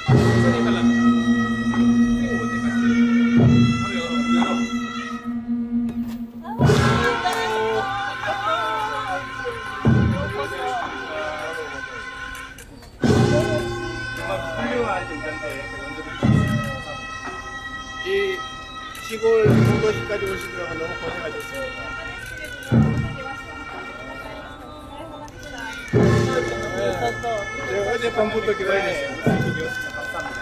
천천히 달라붙어. 스윙 올 때까지. 바로 열어. 정말 훌륭한 등산대 연습을 해주셨습니다. 이 시골 공도시까지 오시느라고 너무 고생하셨습니다. 제가 어젯밤부터 기다리겠습니다. 감사합니다.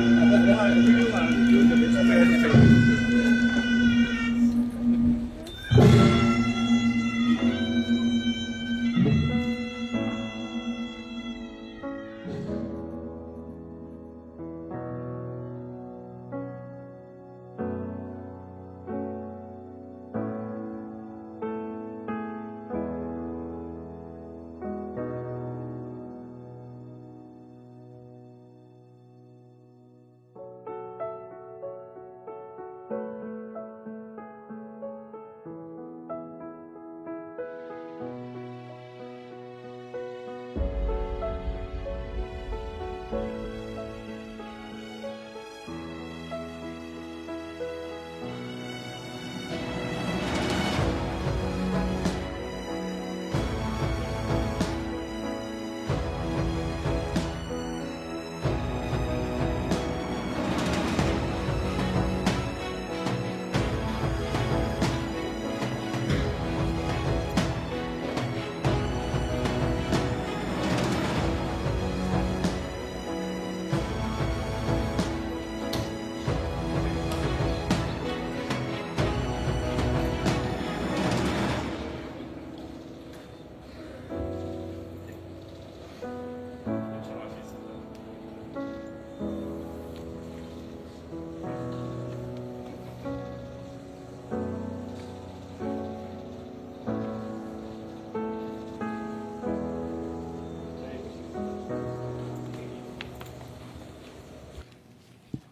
정말 훌륭한 교육을 참여해주셔서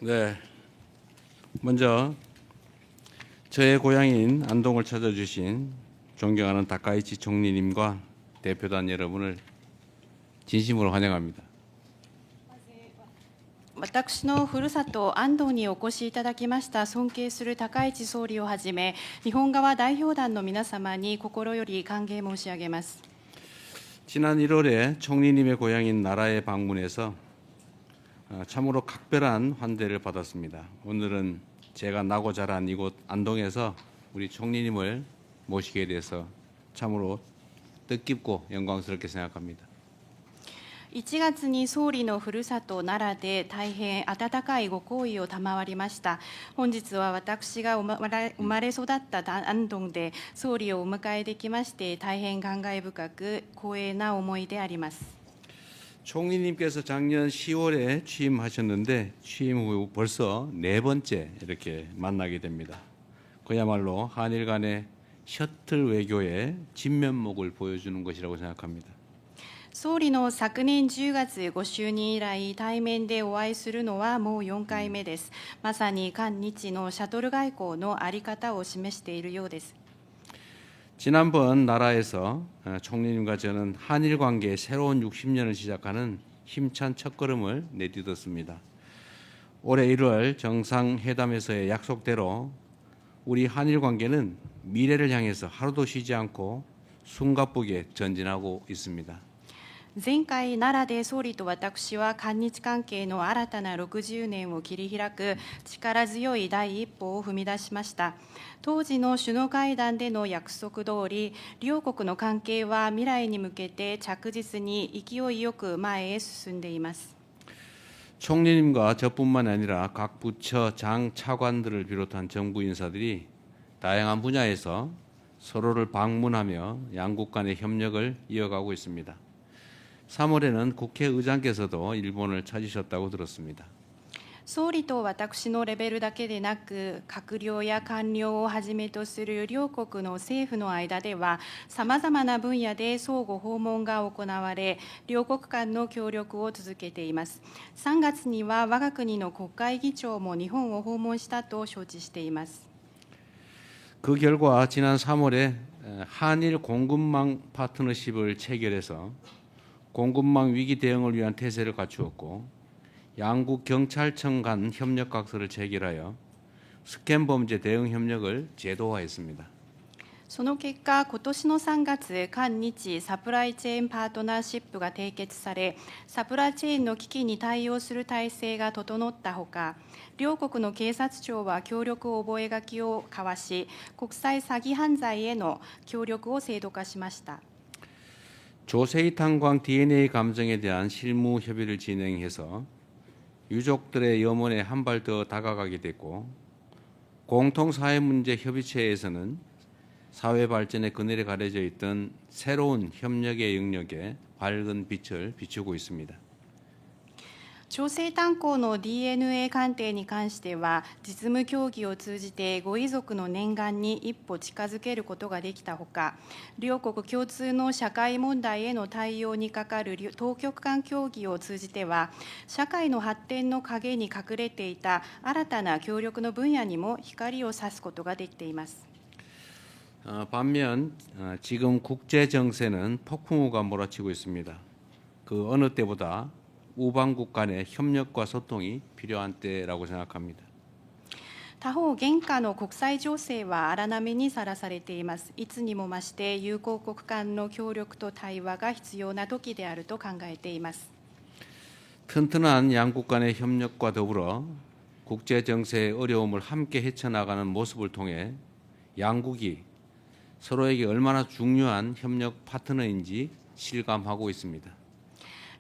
네, 먼저 저의 고향인 안동을 찾아주신 존경하는 다카이치 총리님과 대표단 여러분을 진심으로 환영합니다. 私のふるさと安藤にお越しいただきました尊敬する高市総理をはじめ日本側代表団の皆様に心より歓迎申し上げます。 지난 1월에 총리님의 고향인 나라에 방문해서 참으로 각별한 환대를 받았습니다. 오늘은 제가 나고 자란 이곳 안동에서 우리 총리님을 모시게 돼서 참으로 뜻깊고 영광스럽게 생각합니다. 1月に総理のふるさと奈良で大変温かいご厚意を賜りました。本日は私が生まれ育った安東で総理をお迎えできまして大変感慨深く光栄な思いであります。 총리님께서 작년 10월에 취임하셨는데 취임 후 벌써 4번째 이렇게 만나게 됩니다. 그야말로 한일 간의 셔틀 외교의 진면목을 보여주는 것이라고 생각합니다. 総理の昨年10月ご就任以来対面でお会いするのはもう4回目です。まさに韓日のシャトル外交の在り方を示しているようです。 지난번 나라에서 총리님과 저는 한일 관계의 새로운 60년을 시작하는 힘찬 첫걸음을 내딛었습니다. 올해 1월 정상회담에서의 약속대로 우리 한일 관계는 미래를 향해서 하루도 쉬지 않고 숨가쁘게 전진하고 있습니다. 前回奈良で総理と私は韓日関係の新たな60年を切り開く力強い第一歩を踏み出しました。当時の首脳会談での約束通り、両国の関係は未来に向けて着実に勢いよく前へ進んでいます。 총리님과 저뿐만 아니라 각 부처 장 차관들을 비롯한 정부 인사들이 다양한 분야에서 서로를 방문하며 양국 간의 협력을 이어가고 있습니다. 3월에는 국회의장께서도 일본을 찾으셨다고 들었습니다. 総理と私のレベルだけでなく、閣僚や官僚をはじめとする両国の政府の間では、さまざまな分野で相互訪問が行われ、両国間の協力を続けています。3月には我が国の国会議長も日本を訪問したと承知しています。그 결과 지난 3월에 한일 공급망 파트너십을 체결해서 공급망 위기 대응을 위한 태세를 갖추었고 양국 경찰청 간 협력각서를 체결하여 스캔 범죄 대응 협력을 제도화했습니다. その結果、今年の3月、韓日サプライチェーンパートナーシップが締結され、サプライチェーンの危機に対応する体制が整ったほか、両国の警察庁は協力覚書を交わし、国際詐欺犯罪への協力を制度化しました。 조세이탄광 DNA 감정에 대한 실무 협의를 진행해서 유족들의 염원에 한 발 더 다가가게 됐고 공통사회문제협의체에서는 사회 발전의 그늘에 가려져 있던 새로운 협력의 영역에 밝은 빛을 비추고 있습니다. 調整炭鉱の DNA 鑑定に関しては、実務協議を通じてご遺族の念願に一歩近づけることができたほか、両国共通の社会問題への対応にかかる当局間協議を通じては、社会の発展の陰に隠れていた新たな協力の分野にも光を差すことができています。 반면 지금 국제 정세는 폭풍우가 몰아치고 있습니다. 그 어느 때보다 우방국 간의 협력과 소통이 필요한 때라고 생각합니다. 他方、現下の国際情勢は荒波にさらされています。いつにも増して友好国間の協力と対話が必要な時であると考えています。 튼튼한 양국 간의 협력과 더불어 국제 정세의 어려움을 함께 헤쳐나가는 모습을 통해 양국이 서로에게 얼마나 중요한 협력 파트너인지 실감하고 있습니다.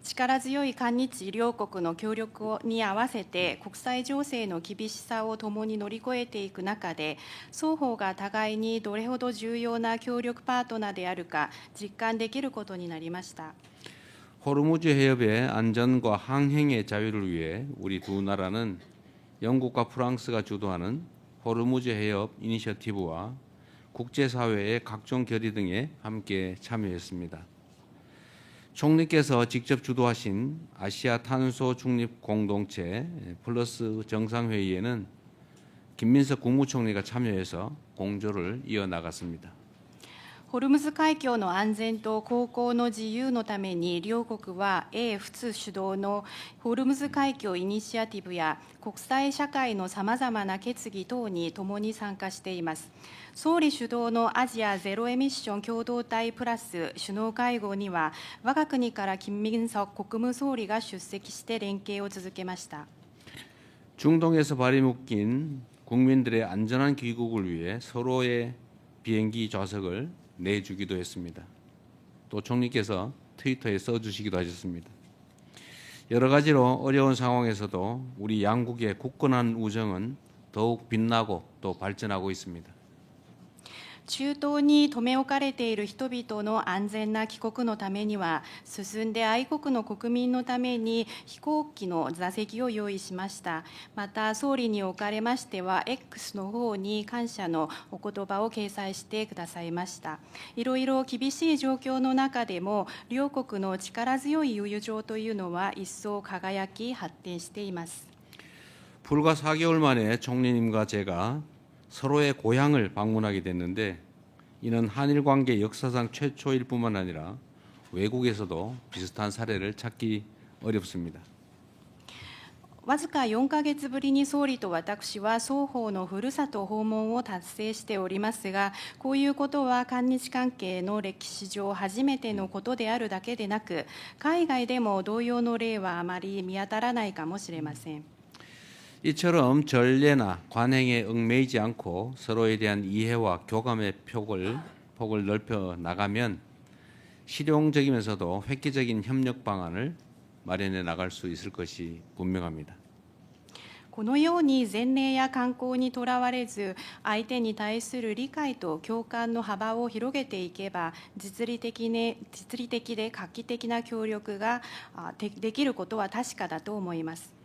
力強い韓日両国の協力に合わせて国際情勢の厳しさを共に乗り越えていく中で、双方が互いにどれほど重要な協力パートナーであるか実感できることになりました。 호르무즈 해협의 안전과 항행의 자유를 위해 우리 두 나라는 영국과 프랑스가 주도하는 호르무즈 해협 이니셔티브와 국제사회의 각종 결의 등에 함께 참여했습니다. 총리께서 직접 주도하신 아시아 탄소 중립 공동체 플러스 정상회의에는 김민석 국무총리가 참여해서 공조를 이어나갔습니다. ホルムズ海峡の安全と航行の自由のために両国は英仏主導のホルムズ海峡イニシアティブや国際社会のさまざまな決議等に共に参加しています。総理主導のアジアゼロエミッション共同体プラス首脳会合には我が国から金민석国務総理が出席して連携を続けました。 중동에서 발이 묶인 국민들의 안전한 귀국을 위해 서로의 비행기 좌석을 내주기도 했습니다. 또 총리께서 트위터에 써주시기도 하셨습니다. 여러 가지로 어려운 상황에서도 우리 양국의 굳건한 우정은 더욱 빛나고 또 발전하고 있습니다. 中東に留め置かれている人々の安全な帰国のためには、進んで愛国の国民のために飛行機の座席を用意しました。また総理におかれましては X の方に感謝のお言葉を掲載してくださいました。いろいろ厳しい状況の中でも両国の力強い友情というのは一層輝き発展しています。 불과 4개월 만에 총리님과 제가 서로의 고향을 방문하게 됐는데 이는 한일 관계 역사상 최초일 뿐만 아니라 외국에서도 비슷한 사례를 찾기 어렵습니다. わずか4ヶ月ぶりに総理と私は双方のふるさと訪問を達成しておりますが、こういうことは韓日関係の歴史上初めてのことであるだけでなく、海外でも同様の例はあまり見当たらないかもしれません。 이처럼 전례나 관행에 얽매이지 않고 서로에 대한 이해와 교감의 폭을 넓혀 나가면 실용적이면서도 획기적인 협력 방안을 마련해 나갈 수 있을 것이 분명합니다. このように前例や慣行にとらわれず、相手に対する理解と共感の幅を広げていけば、実利的で画期的な協力ができることは確かだと思います。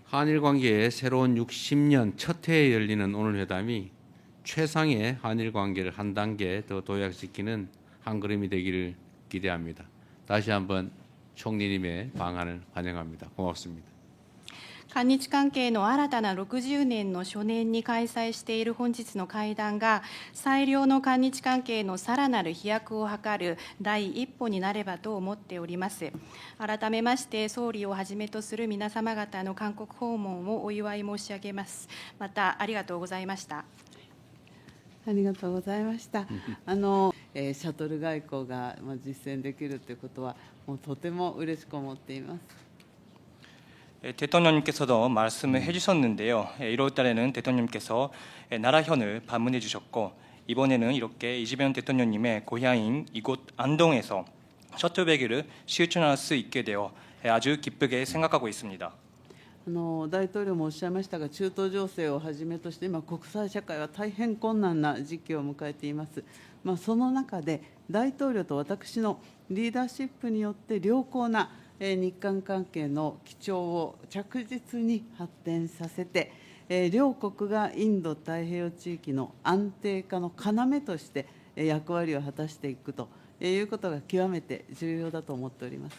한일 관계의 새로운 60년 첫 해에 열리는 오늘 회담이 최상의 한일 관계를 한 단계 더 도약시키는 한 걸음이 되기를 기대합니다. 다시 한번 총리님의 방안을 환영합니다. 고맙습니다. 韓日関係の新たな60年の初年に開催している本日の会談が、最良の韓日関係のさらなる飛躍を図る第一歩になればと思っております。改めまして、総理をはじめとする皆様方の韓国訪問をお祝い申し上げます。また、ありがとうございました。ありがとうございました。シャトル外交が実践できるということは、もうとても嬉しく思っています。 대통령님께서도 말씀을 해주셨는데요. 이럴 달에는 대통령님께서 나라현을 방문해 주셨고, 이번에는 이렇게 이재명 대통령님의 고향인 이곳 안동에서 셔틀배기를 실천할 수 있게 되어 아주 기쁘게 생각하고 있습니다. 大統領もおっしゃいましたが、中東情勢をはじめとして、今、国際社会は大変困難な時期を迎えています。その中で、大統領と私のリーダーシップによって、良好な日韓関係の基調を着実に発展させて、両国がインド太平洋地域の安定化の要として役割を果たしていくということが極めて重要だと思っております。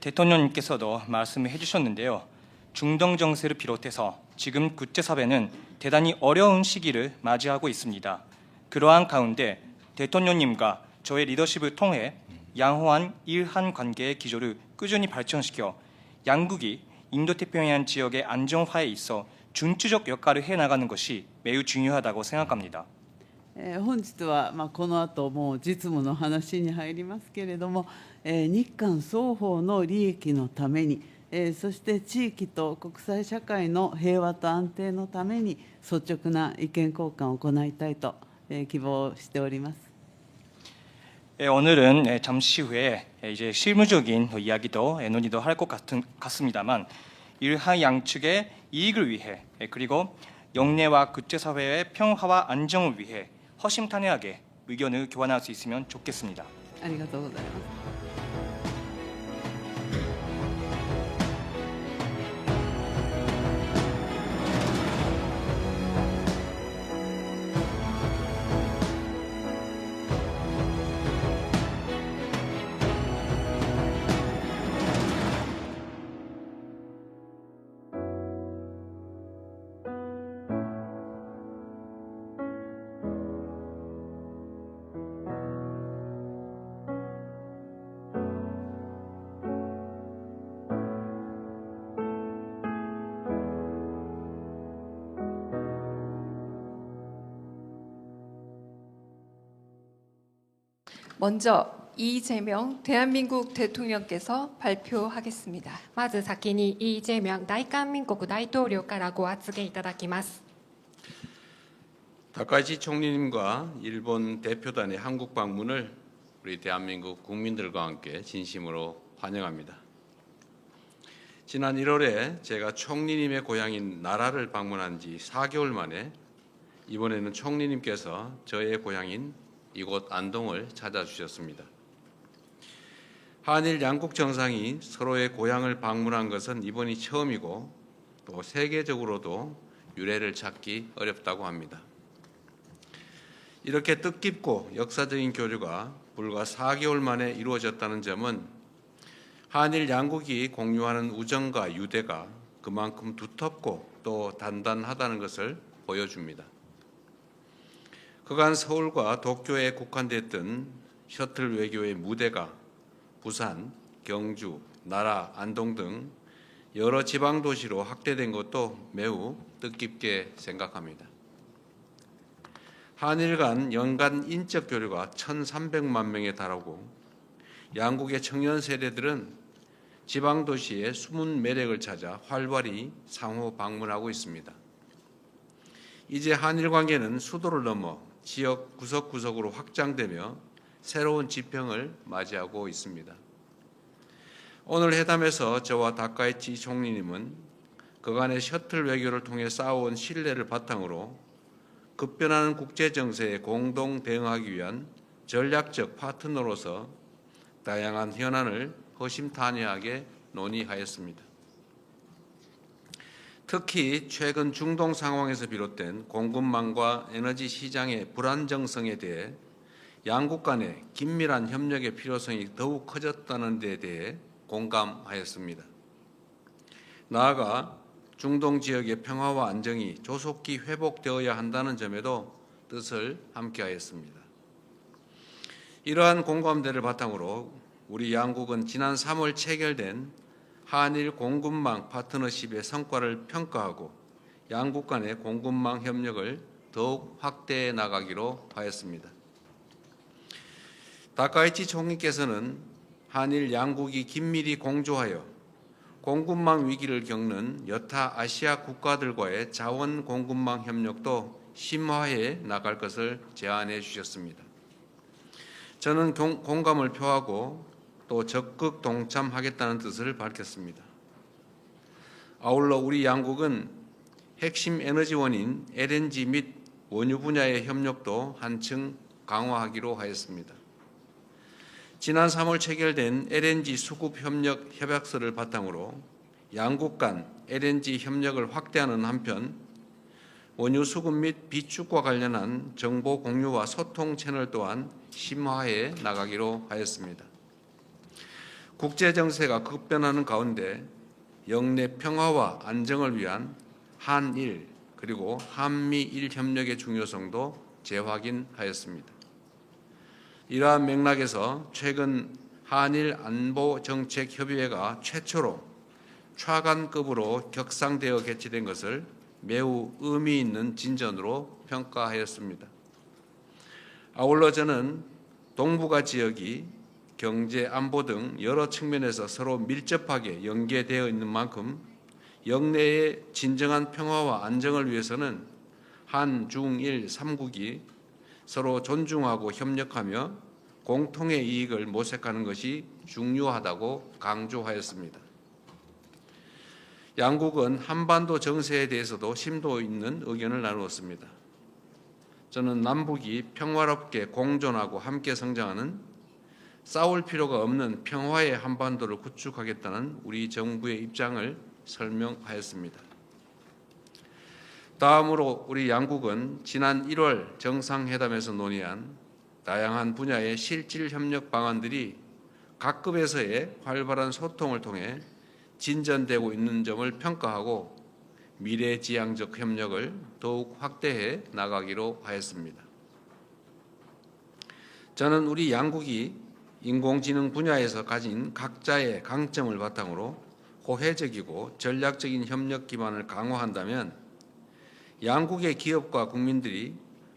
대통령님께서도 말씀을 해주셨는데요. 중동 정세를 비롯해서 지금 국제사회는 대단히 어려운 시기를 맞이하고 있습니다. 그러한 가운데 대통령님과 저의 리더십을 통해 양호한 일한 관계의 기조를 꾸준히 발전시켜 양국이 인도태평양 지역의 안정화에 있어 준추적 역할을 해나가는 것이 매우 중요하다고 생각합니다. 本日はこの後もう実務の話に入りますけれども、日韓双方の利益のために、そして地域と国際社会の平和と安定のために率直な意見交換を行いたいと希望しております。 오늘은 잠시 후에 이제 실무적인 이야기도 논의도 할 것 같습니다만, 일한 양측의 이익을 위해 그리고 영내와 국제사회의 평화와 안정을 위해 허심탄회하게 의견을 교환할 수 있으면 좋겠습니다. ありがとうございます。 먼저 이재명 대한민국 대통령께서 발표하겠습니다. まず先にイ・ジェミョン大韓民国大統領からご発言いただきます。 다카이치 총리님과 일본 대표단의 한국 방문을 우리 대한민국 국민들과 함께 진심으로 환영합니다. 지난 1월에 제가 총리님의 고향인 나라를 방문한 지 4개월 만에 이번에는 총리님께서 저의 고향인 이곳 안동을 찾아주셨습니다. 한일 양국 정상이 서로의 고향을 방문한 것은 이번이 처음이고 또 세계적으로도 유례를 찾기 어렵다고 합니다. 이렇게 뜻깊고 역사적인 교류가 불과 4개월 만에 이루어졌다는 점은 한일 양국이 공유하는 우정과 유대가 그만큼 두텁고 또 단단하다는 것을 보여줍니다. 그간 서울과 도쿄에 국한됐던 셔틀 외교의 무대가 부산, 경주, 나라, 안동 등 여러 지방 도시로 확대된 것도 매우 뜻깊게 생각합니다. 한일 간 연간 인적 교류가 1,300만 명에 달하고 양국의 청년 세대들은 지방 도시의 숨은 매력을 찾아 활발히 상호 방문하고 있습니다. 이제 한일 관계는 수도를 넘어 지역 구석구석으로 확장되며 새로운 지평을 맞이하고 있습니다. 오늘 회담에서 저와 다카이치 총리님은 그간의 셔틀 외교를 통해 쌓아온 신뢰를 바탕으로 급변하는 국제 정세에 공동 대응하기 위한 전략적 파트너로서 다양한 현안을 허심탄회하게 논의하였습니다. 특히 최근 중동 상황에서 비롯된 공급망과 에너지 시장의 불안정성에 대해 양국 간의 긴밀한 협력의 필요성이 더욱 커졌다는 데 대해 공감하였습니다. 나아가 중동 지역의 평화와 안정이 조속히 회복되어야 한다는 점에도 뜻을 함께하였습니다. 이러한 공감대를 바탕으로 우리 양국은 지난 3월 체결된 한일 공군망 파트너십의 성과를 평가하고 양국 간의 공군망 협력을 더욱 확대해 나가기로 하였습니다. 다카이치 총리께서는 한일 양국이 긴밀히 공조하여 공군망 위기를 겪는 여타 아시아 국가들과의 자원 공군망 협력도 심화해 나갈 것을 제안해 주셨습니다. 저는 공감을 표하고 또 적극 동참하겠다는 뜻을 밝혔습니다. 아울러 우리 양국은 핵심 에너지원인 LNG 및 원유 분야의 협력도 한층 강화하기로 하였습니다. 지난 3월 체결된 LNG 수급 협력 협약서를 바탕으로 양국 간 LNG 협력을 확대하는 한편 원유 수급 및 비축과 관련한 정보 공유와 소통 채널 또한 심화해 나가기로 하였습니다. 국제 정세가 급변하는 가운데 영내 평화와 안정을 위한 한일 그리고 한미일 협력의 중요성도 재확인하였습니다. 이러한 맥락에서 최근 한일 안보정책협의회가 최초로 차관급으로 격상되어 개최된 것을 매우 의미 있는 진전으로 평가하였습니다. 아울러 저는 동북아 지역이 경제, 안보 등 여러 측면에서 서로 밀접하게 연계되어 있는 만큼 영내의 진정한 평화와 안정을 위해서는 한, 중, 일 3국이 서로 존중하고 협력하며 공통의 이익을 모색하는 것이 중요하다고 강조하였습니다. 양국은 한반도 정세에 대해서도 심도 있는 의견을 나누었습니다. 저는 남북이 평화롭게 공존하고 함께 성장하는 싸울 필요가 없는 평화의 한반도를 구축하겠다는 우리 정부의 입장을 설명하였습니다. 다음으로 우리 양국은 지난 1월 정상회담에서 논의한 다양한 분야의 실질 협력 방안들이 각급에서의 활발한 소통을 통해 진전되고 있는 점을 평가하고 미래지향적 협력을 더욱 확대해 나가기로 하였습니다. 저는 우리 양국이 인공지능 분야에서 가진 각자의 강점을 바탕으로 호혜적이고 전략적인 협력 기반을 강화한다면 양국의 기업과 국민들이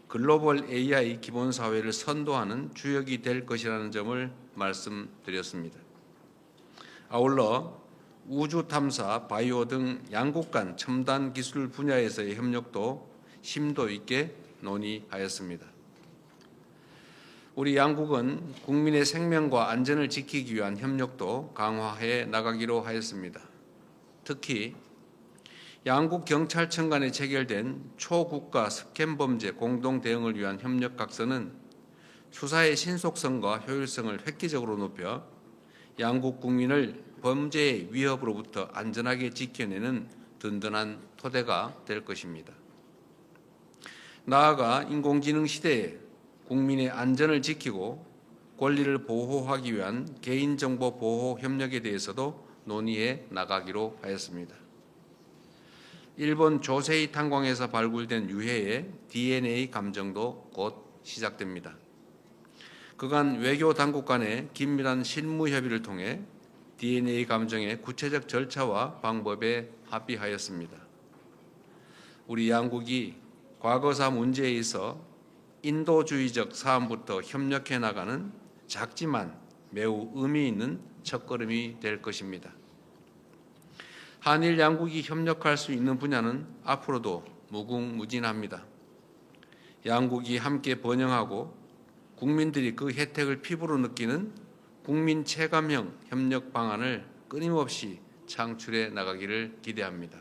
글로벌 AI 기본사회를 선도하는 주역이 될 것이라는 점을 말씀드렸습니다. 아울러 우주 탐사, 바이오 등 양국 간 첨단 기술 분야에서의 협력도 심도 있게 논의하였습니다. 우리 양국은 국민의 생명과 안전을 지키기 위한 협력도 강화해 나가기로 하였습니다. 특히 양국 경찰청 간에 체결된 초국가 스캔 범죄 공동 대응을 위한 협력 각서는 수사의 신속성과 효율성을 획기적으로 높여 양국 국민을 범죄의 위협으로부터 안전하게 지켜내는 든든한 토대가 될 것입니다. 나아가 인공지능 시대에 국민의 안전을 지키고 권리를 보호하기 위한 개인정보 보호 협력에 대해서도 논의해 나가기로 하였습니다. 일본 조세이 탄광에서 발굴된 유해의 DNA 감정도 곧 시작됩니다. 그간 외교 당국 간의 긴밀한 실무 협의를 통해 DNA 감정의 구체적 절차와 방법에 합의하였습니다. 우리 양국이 과거사 문제에 있어 인도주의적 사안부터 협력해 나가는 작지만 매우 의미 있는 첫걸음이 될 것입니다. 한일 양국이 협력할 수 있는 분야는 앞으로도 무궁무진합니다. 양국이 함께 번영하고 국민들이 그 혜택을 피부로 느끼는 국민 체감형 협력 방안을 끊임없이 창출해 나가기를 기대합니다.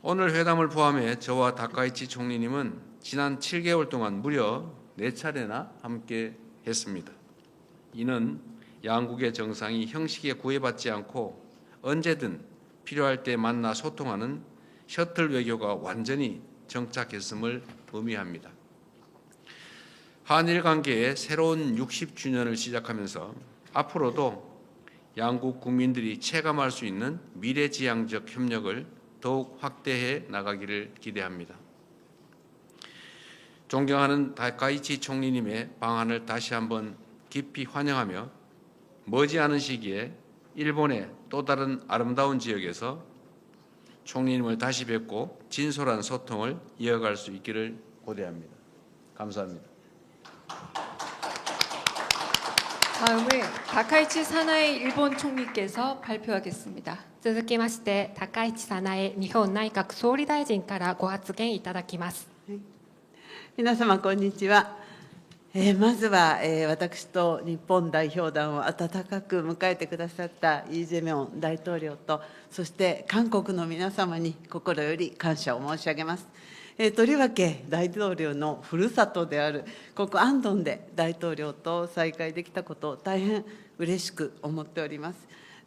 오늘 회담을 포함해 저와 다카이치 총리님은 지난 7개월 동안 무려 4차례나 함께 했습니다. 이는 양국의 정상이 형식에 구애받지 않고 언제든 필요할 때 만나 소통하는 셔틀 외교가 완전히 정착했음을 의미합니다. 한일 관계의 새로운 60주년을 시작하면서 앞으로도 양국 국민들이 체감할 수 있는 미래지향적 협력을 더욱 확대해 나가기를 기대합니다. 존경하는 다카이치 총리님의 방안을 다시 한번 깊이 환영하며 머지않은 시기에 일본의 또 다른 아름다운 지역에서 총리님을 다시 뵙고 진솔한 소통을 이어갈 수 있기를 고대합니다. 감사합니다. 다음은 다카이치 사나이 일본 총리께서 발표하겠습니다.続きまして高市早苗日本内閣総理大臣からご発言いただきます。皆様、こんにちは。まずは、私と日本代表団を温かく迎えてくださったイ・ジェミョン大統領と、そして韓国の皆様に心より感謝を申し上げます。とりわけ大統領のふるさとであるここ安東で大統領と再会できたことを大変嬉しく思っております。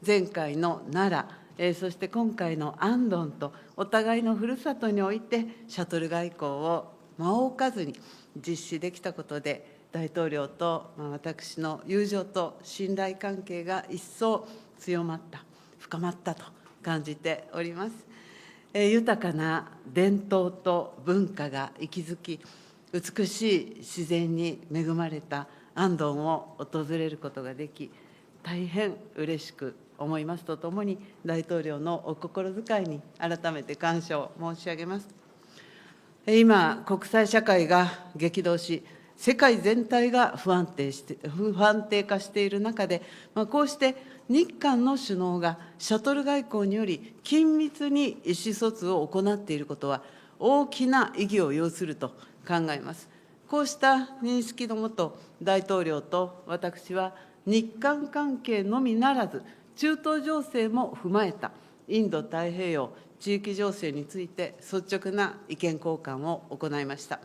前回の奈良、そして今回の安東とお互いのふるさとにおいてシャトル外交を間を置かずに実施できたことで、大統領と私の友情と信頼関係が一層強まった、深まったと感じております。豊かな伝統と文化が息づき、美しい自然に恵まれた安東を訪れることができ、大変嬉しく思いますとともに、大統領のお心遣いに改めて感謝を申し上げます。今、国際社会が激動し、世界全体が不安定化している中で、こうして日韓の首脳がシャトル外交により緊密に意思疎通を行っていることは、大きな意義を要すると考えます。こうした認識のもと、大統領と私は日韓関係のみならず、中東情勢も踏まえたインド太平洋地域情勢について率直な意見交換を行いました。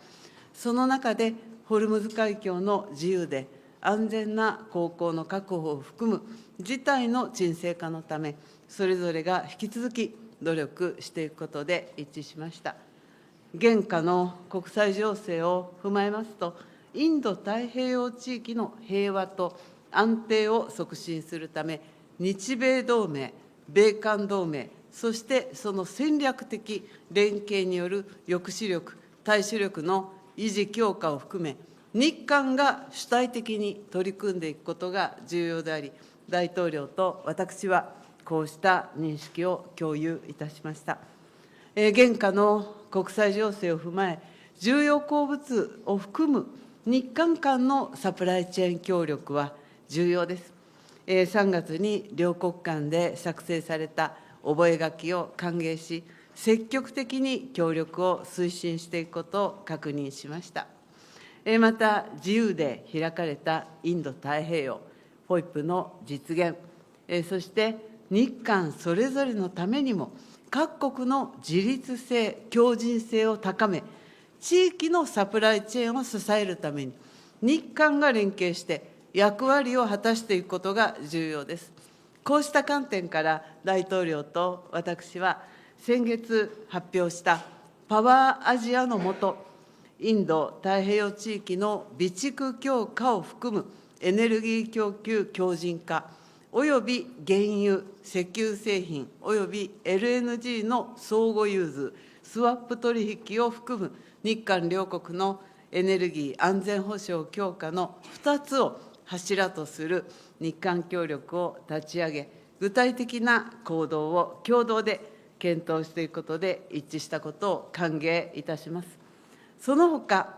その中で、ホルムズ海峡の自由で安全な航行の確保を含む事態の沈静化のため、それぞれが引き続き努力していくことで一致しました。現下の国際情勢を踏まえますと、インド太平洋地域の平和と安定を促進するため、日米同盟、米韓同盟、そしてその戦略的連携による抑止力、対処力の維持強化を含め、日韓が主体的に取り組んでいくことが重要であり、大統領と私はこうした認識を共有いたしました。現下の国際情勢を踏まえ、重要鉱物を含む日韓間のサプライチェーン協力は重要です。3月に両国間で作成された覚書を歓迎し、積極的に協力を推進していくことを確認しました。また、自由で開かれたインド太平洋、FOIP の実現、そして日韓それぞれのためにも、各国の自立性、強靭性を高め、地域のサプライチェーンを支えるために、日韓が連携して役割を果たしていくことが重要です。こうした観点から、大統領と私は、先月発表したパワーアジアの下、インド太平洋地域の備蓄強化を含むエネルギー供給強靭化、および原油、石油製品、および LNG の相互融通、スワップ取引を含む日韓両国のエネルギー安全保障強化の2つを柱とする日韓協力を立ち上げ、具体的な行動を共同で検討していくことで一致したことを歓迎いたします。そのほか、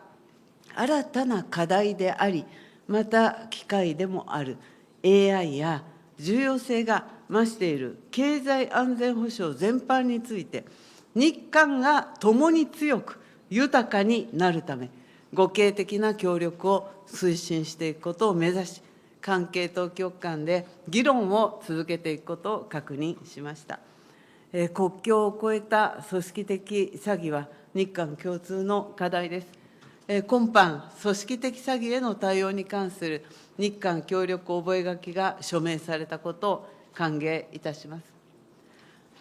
新たな課題であり、また機会でもある AI や重要性が増している経済安全保障全般について、日韓が共に強く豊かになるため、互恵的な協力を推進していくことを目指し、関係当局間で議論を続けていくことを確認しました。国境を越えた組織的詐欺は日韓共通の課題です。今般、組織的詐欺への対応に関する日韓協力覚書が署名されたことを歓迎いたします。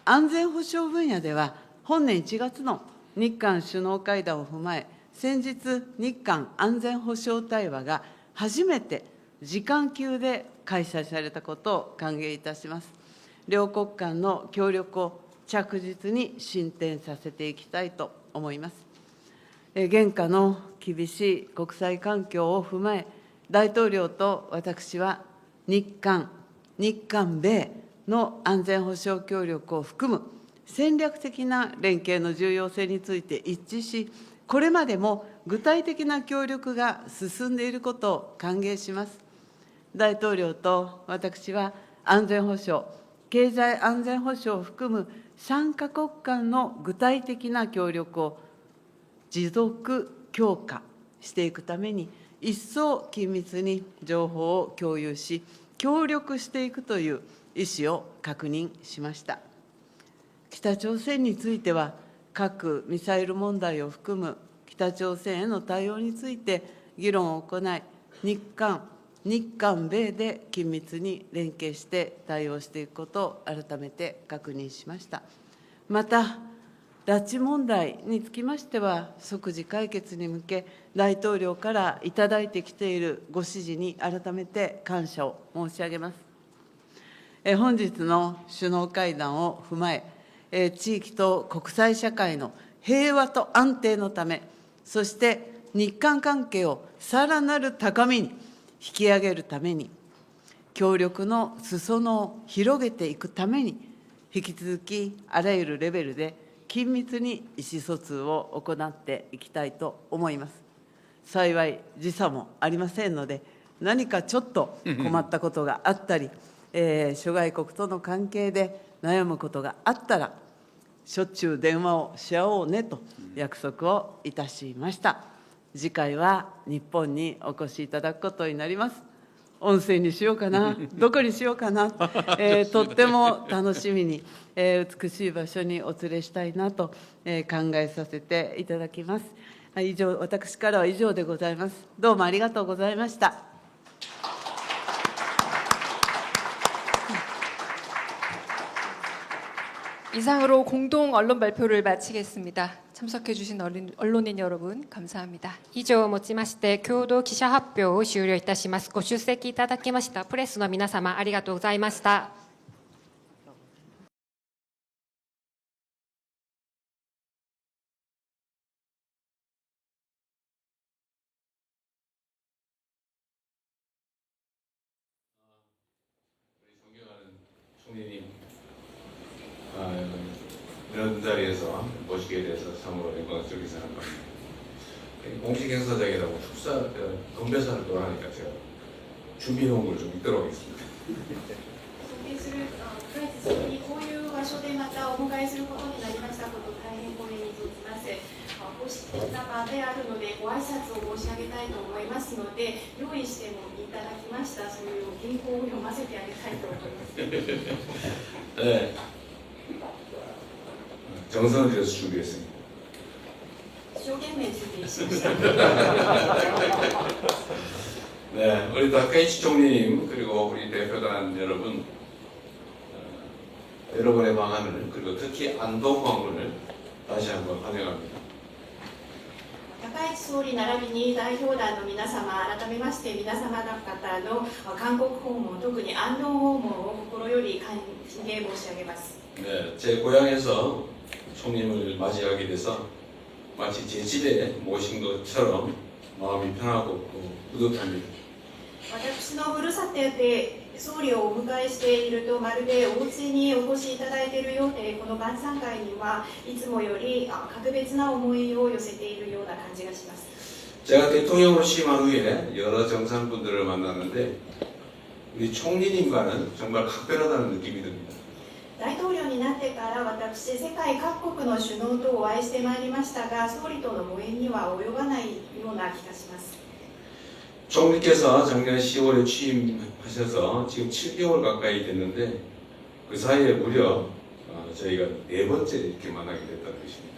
安全保障分野では、本年1月の日韓首脳会談を踏まえ、先日、日韓安全保障対話が初めて時間給で開催されたことを歓迎いたします。両国間の協力を着実に進展させていきたいと思います。現下の厳しい国際環境を踏まえ、大統領と私は日韓、日韓米の安全保障協力を含む戦略的な連携の重要性について一致し、これまでも具体的な協力が進んでいることを歓迎します。大統領と私は安全保障、経済安全保障を含む3カ国間の具体的な協力を持続強化していくために、一層緊密に情報を共有し、協力していくという意思を確認しました。北朝鮮については、核・ミサイル問題を含む北朝鮮への対応について議論を行い、日韓米で緊密に連携して対応していくことを改めて確認しました。また、拉致問題につきましては、即時解決に向け、大統領からいただいてきているご指示に改めて感謝を申し上げます。本日の首脳会談を踏まえ、地域と国際社会の平和と安定のため、そして日韓関係をさらなる高みに引き上げるために、協力の裾野を広げていくために、引き続きあらゆるレベルで緊密に意思疎通を行っていきたいと思います。幸い時差もありませんので、何かちょっと困ったことがあったり、諸外国との関係で悩むことがあったら、しょっちゅう電話をし合おうねと約束をいたしました。次回は日本にお越しいただくことになります。温泉にしようかな、どこにしようかな、とっても楽しみに、美しい場所にお連れしたいなと、考えさせていただきます。以上、私からは以上でございます。どうもありがとうございました。이상으로 공동 언론 발표를 마치겠습니다. 참석해주신 언론인 여러분 감사합니다. 以上をもちまして共同記者発表を終了いたします。ご出席いただきましたプレスの皆様、ありがとうございました。총리님, 이런 자리에서 모시게 돼서 참으로 영광스럽게 생각합니다. 공식 행사장이라고 건배사를 또 하니까 제가 준비해온 걸 좀 읽도록 하겠습니다. 尊敬するプライス総理、こういう場所でまたお迎えすることになりましたこと、大変光栄に存じます。公式的な場であるので、ご挨拶を申し上げたいと思いますので、用意してもいただきました、そういう原稿を読ませてあげたいと思います。네, 정성을 들여서 준비했습니다. 一生懸命準備しました。 네, 우리 다카이치 총리님 그리고 우리 대표단 여러분, 여러분의 방안을 그리고 특히 안동 방문을 다시 한번 환영합니다. 高市総理並びに代表団の皆様、改めまして皆様方の韓国訪問、特に安藤訪問を心より歓迎申し上げます。 네, 제 고향에서 총리님을 맞이하게 돼서 마치 제 집에 모신 것처럼 마음이 편하고 뿌듯합니다. 私のふるさとで総理をお迎えしていると、まるでお家にお越しいただいているようで、この晩餐会にはいつもより格別な思いを寄せているような感じがします。 제가 대통령으로 취임한 후에 여러 정상분들을 만났는데 우리 총리님과는 정말 각별하다는 느낌이 듭니다. 大統領になってから私、世界各国の首脳とお会いしてまいりましたが、総理とのご縁には及ばないような気がします。 총리께서 작년 10월에 취임하셔서 지금 7개월 가까이 됐는데 그 사이에 무려 저희가 4번째 이렇게 만나게 됐다는 것입니다.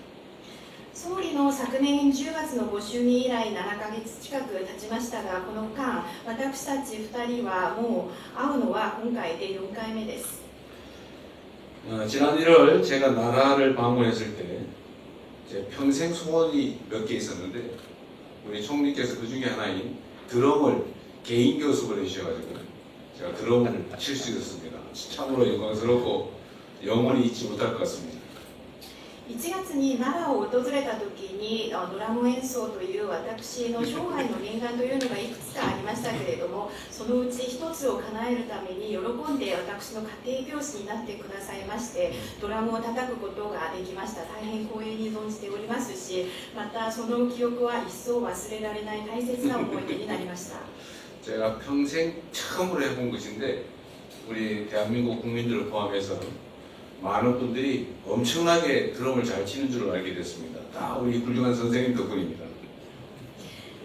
総理の昨年10月のご就任以来7ヶ月近く経ちましたが、この間、私たち2人はもう会うのは今回で4回目です。 지난 1월 제가 나라를 방문했을 때 제 평생 소원이 몇 개 있었는데 우리 총리께서 그 중에 하나인 드럼을 개인 교습을 해주셔가지고 제가 드럼을 칠 수 있었습니다. 참으로 영광스럽고 영원히 잊지 못할 것 같습니다.1月に奈良を訪れた時にドラム演奏という私の生涯の念願というのがいくつかありましたけれども、そのうち一つを叶えるために喜んで私の家庭教師になってくださいまして、ドラムを叩くことができました。大変光栄に存じておりますし、またその記憶は一層忘れられない大切な思い出になりました。 제가 평생 처음으로 해본 것인데 우리 대한민국 국민들을 포함해서 많은 분들이 엄청나게 드럼을 잘 치는 줄 알게 됐습니다. 다 우리 훌륭한 선생님 덕분입니다.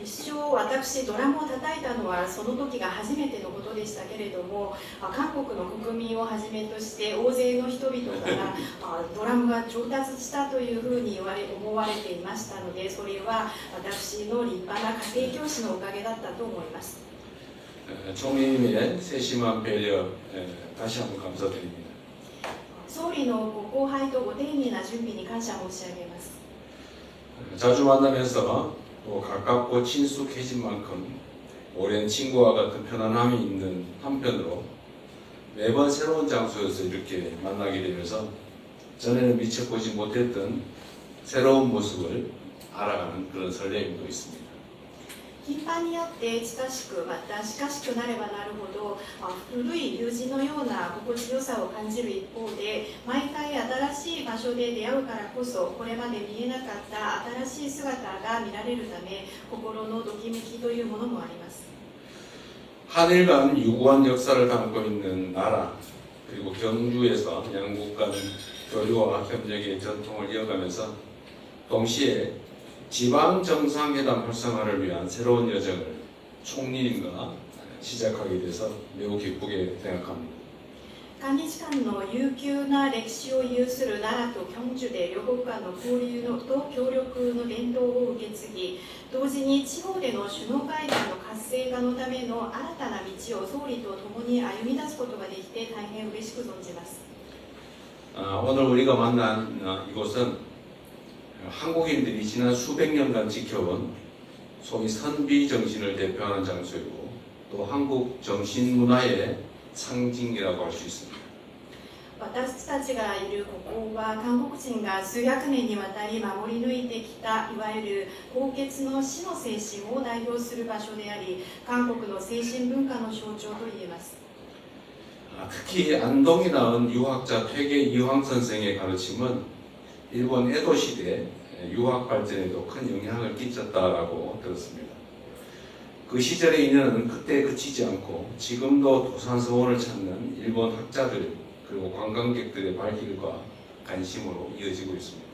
一生私ドラムを叩いたのはその時が初めてのことでしたけれども、韓国の国民をはじめとして大勢の人々からドラムが上達したというふうに思われていましたので、それは私の立派な家庭教師のおかげだったと思います。 총리님의 세심한 배려 다시 한번 감사드립니다. 総理のご厚配とご丁寧な準備に感謝申し上げます。 자주 만나면서 또 가깝고 친숙해진 만큼 오랜 친구와 같은 편안함이 있는 한편으로 매번 새로운 장소에서 이렇게 만나게 되면서 전에는 미처 보지 못했던 새로운 모습을 알아가는 그런 설렘도 있습니다. 頻繁に会って親しく、また近しくなればなるほど古い友人のような心地よさを感じる一方で、毎回新しい場所で出会うからこそこれまで見えなかった新しい姿が見られるため、心のときめきというものもあります。 한일 간 유구한 역사를 담고 있는 나라, 그리고 경주에서 양국 간 교류와 협력의 전통을 이어가면서 동시에 지방 정상회담 활성화를 위한 새로운 여정을 총리님과 시작하게 돼서 매우 기쁘게 생각합니다. 韓日間の悠久な歴史を有する奈良と京州で両国間の交流と協力の伝統を受け継ぎ、同時に地方での首脳会談の活性化のための新たな道を総理と共に歩み出すことができて大変嬉しく存じます。 오늘 우리가 만난 이곳은 한국인들이 지난 수백 년간 지켜온 소위 선비 정신을 대표하는 장소이고 또 한국 정신 문화의 상징이라고 할 수 있습니다. 私たちがいるここは韓国人が数百年にわたり守り抜いてきたいわゆる高潔の死の精神を代表する場所であり、韓国の精神文化の象徴といえます。 특히 안동이 낳은 유학자 퇴계 이황 선생의 가르침은 일본 에도 시대 유학 발전에도 큰 영향을 끼쳤다라고 들었습니다. 그 시절의 인연은 그때 그치지 않고 지금도 도산서원을 찾는 일본 학자들 그리고 관광객들의 발길과 관심으로 이어지고 있습니다.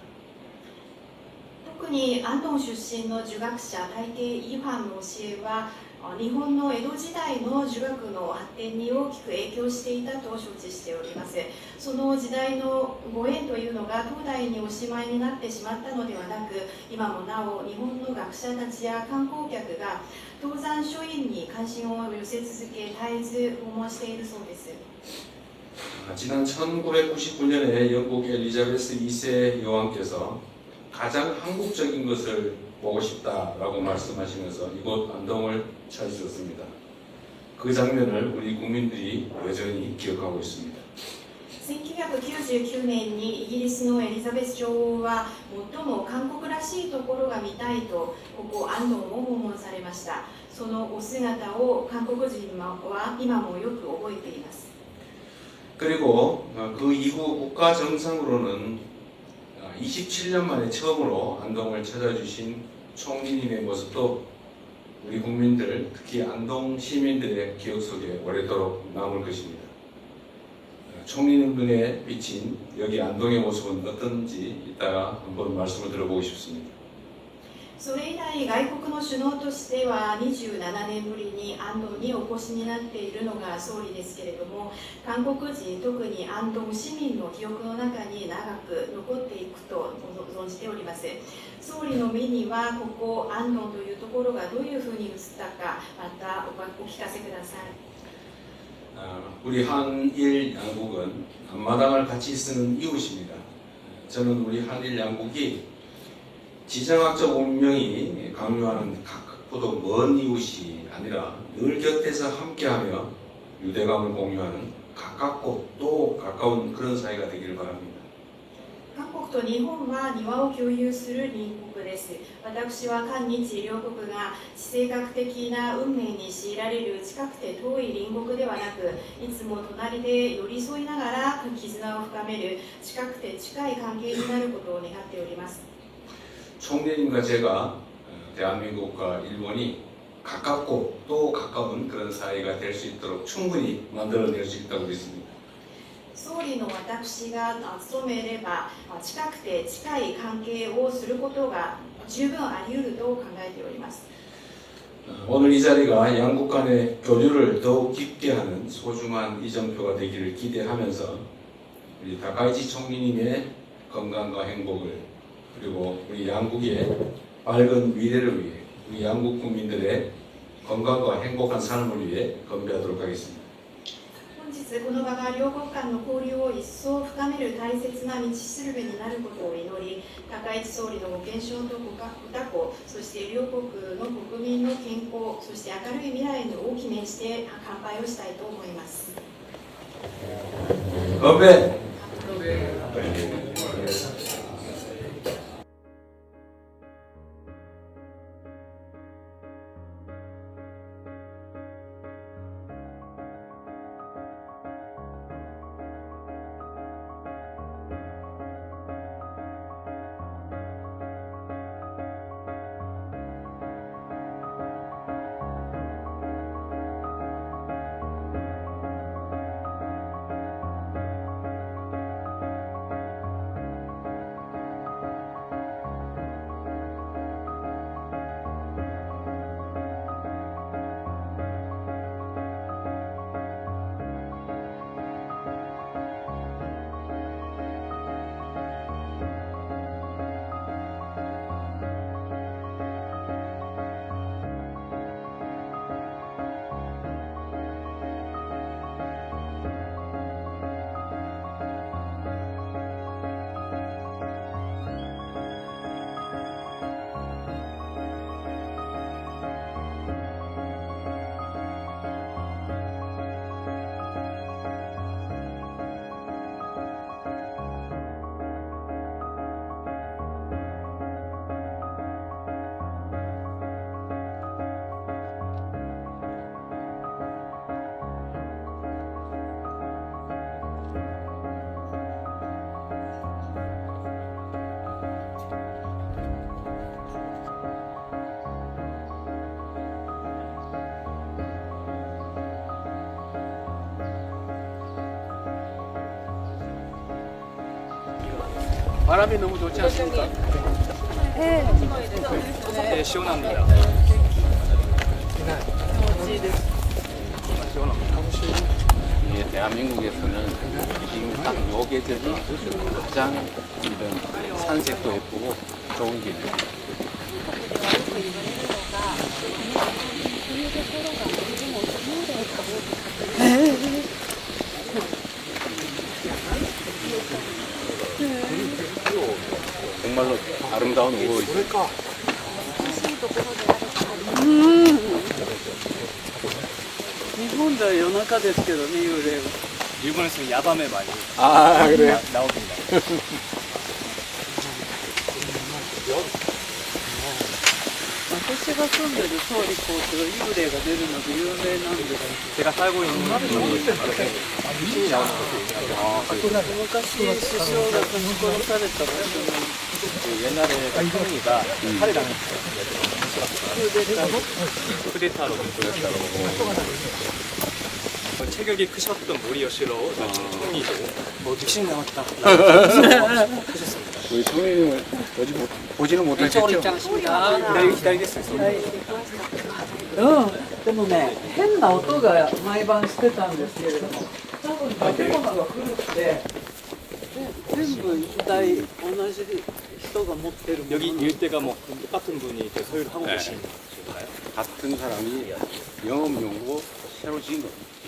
特に安東出身の儒学者大抵イーファンの教えは日本の江戸時代の儒学の発展に大きく影響していたと承知しております。その時代のご縁というのが東大におしまいになってしまったのではなく、今もなお日本の学者たちや観光客が東山書院に関心を寄せ続け、絶えず訪問しているそうです。 지난 1999년에 영국 엘리자베스 2세 여왕께서 가장 한국적인 것을 보고 싶다라고 말씀하시면서 이곳 안동을 찾으셨습니다. 그 장면을 우리 국민들이 여전히 기억하고 있습니다. 1999年にイギリスのエリザベス女王は最も韓国らしいところが見たいとここ安東を訪問されました。そのお姿を韓国人は今もよく覚えています。 그리고 그 이후 국가 정상으로는 27년 만에 처음으로 안동을 찾아주신 총리님의 모습도 우리 국민들, 특히 안동 시민들의 기억 속에 오래도록 남을 것입니다. 총리님 눈에 비친 여기 안동의 모습은 어떤지 이따가 한번 말씀을 들어보고 싶습니다. それ以来外国の首脳としては27年ぶりに安東にお越しになっているのが総理ですけれども、韓国人特に安東市民の記憶の中に長く残っていくと存じております。総理の目にはここ安東というところがどういうふうに映ったか、またお聞かせください。 우리 한일 양국은 앞마당을 같이 쓰는 이웃입니다. 저는 우리 한일 양국이 지정학적 운명이 강요하는 가깝고도 먼 이웃이 아니라 늘 곁에서 함께하며 유대감을 공유하는 가깝고 또 가까운 그런 사이가 되기를 바랍니다. 韓国と日本は庭を共有する隣国です。私は韓日両国が地政学的な運命に強いられる近くて遠い隣国ではなく、いつも隣で寄り添いながら絆を深める近くて近い関係になることを願っております。 총리님과 제가 대한민국과 일본이 가깝고 또 가까운 그런 사이가 될 수 있도록 충분히 만들어낼 수 있다고 믿습니다. 総理の私が務めれば近くて近い関係をすることが十分あり得ると考えております。 오늘 이 자리가 양국 간의 교류를 더욱 깊게 하는 소중한 이정표가 되기를 기대하면서 우리 다카이치 총리님의 건강과 행복을 그리고 우리 양국의 밝은 미래를 위해 우리 양국 국민들의 건강과 행복한 삶을 위해 건배하도록 하겠습니다. 本日この場が両国間の交流を一層深める大切な道しるべになることを祈り、高市総理のご健勝とご多幸、そして両国の国民の健康、そして明るい未来の大きめにして乾杯をしたいと思います。 건배! 바람이 너무 좋지 않습니까? 네, 시원합니다. 예, 대한민국에서는 지금 딱 요 계절이 가장 이런 산색도 예쁘고 좋은 계절입니다. 정말로 아름다운 5월이죠. 日本では夜中ですけどね、幽霊は。 일본에서는 야밤에 많이 아, 그래요? 나옵니다. 私が住んでる総理校って幽霊が出るので有名なんです。 제가 살고 있는 곳이 신이 나오는 곳이에요. 昔首相が殺された場所なんです。 옛날에 총리가 살해당했어요. 쿠데타로. 체격이 크셨던 모리요시로 총리도 육신 나왔다. 우리 총리님을 보지는 못하셨죠? 기다리겠어요. でもね、変な音が毎晩してたんですけれども、多分建物が古くて、全部一体同じ人が持ってるもの。 여기 일대가 뭐 똑같은 분이 이렇게 소유를 하고 계신 건가요? 같은 사람이 영업용으로 새로 지은 겁니다.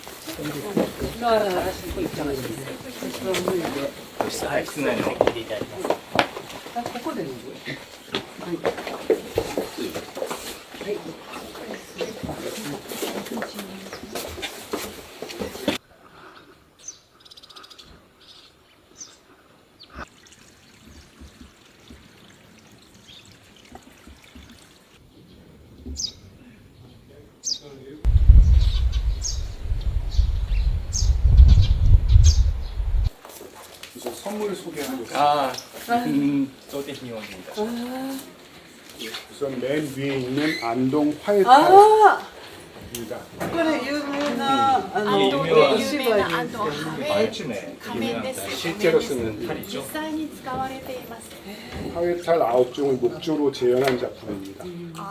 우선 선물 소개하겠습니다. 소대희원입니다. 우선 맨 위에 있는 안동 화해탈입니다. これ有名な有お芝居あと仮面です。 실제로 쓰는 実際に使われています。 화해탈 9종을 목조로 재현한 작품입니다.